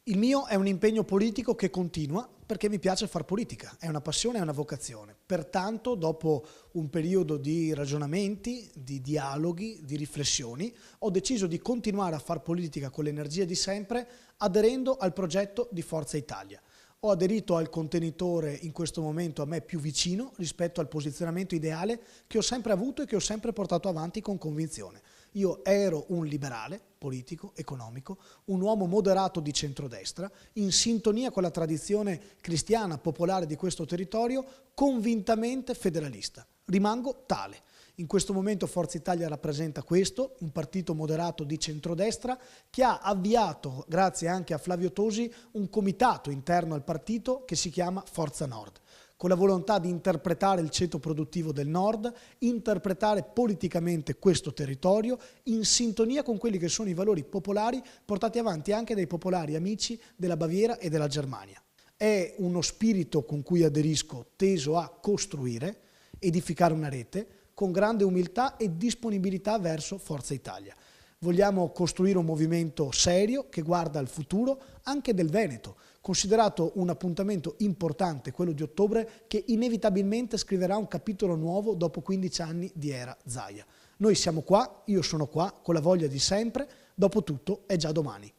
Il mio è un impegno politico che continua perché mi piace far politica, è una passione, è una vocazione. Pertanto, dopo un periodo di ragionamenti, di dialoghi, di riflessioni, ho deciso di continuare a far politica con l'energia di sempre, aderendo al progetto di Forza Italia. Ho aderito al contenitore in questo momento a me più vicino rispetto al posizionamento ideale che ho sempre avuto e che ho sempre portato avanti con convinzione. Io ero un liberale, politico, economico, un uomo moderato di centrodestra, in sintonia con la tradizione cristiana popolare di questo territorio, convintamente federalista. Rimango tale. In questo momento Forza Italia rappresenta questo, un partito moderato di centrodestra che ha avviato, grazie anche a Flavio Tosi, un comitato interno al partito che si chiama Forza Nord, con la volontà di interpretare il ceto produttivo del Nord, interpretare politicamente questo territorio in sintonia con quelli che sono i valori popolari portati avanti anche dai popolari amici della Baviera e della Germania. È uno spirito con cui aderisco teso a costruire, edificare una rete, con grande umiltà e disponibilità verso Forza Italia. Vogliamo costruire un movimento serio che guarda al futuro anche del Veneto, considerato un appuntamento importante, quello di ottobre, che inevitabilmente scriverà un capitolo nuovo dopo 15 anni di era Zaia. Noi siamo qua, io sono qua, con la voglia di sempre, dopo tutto è già domani.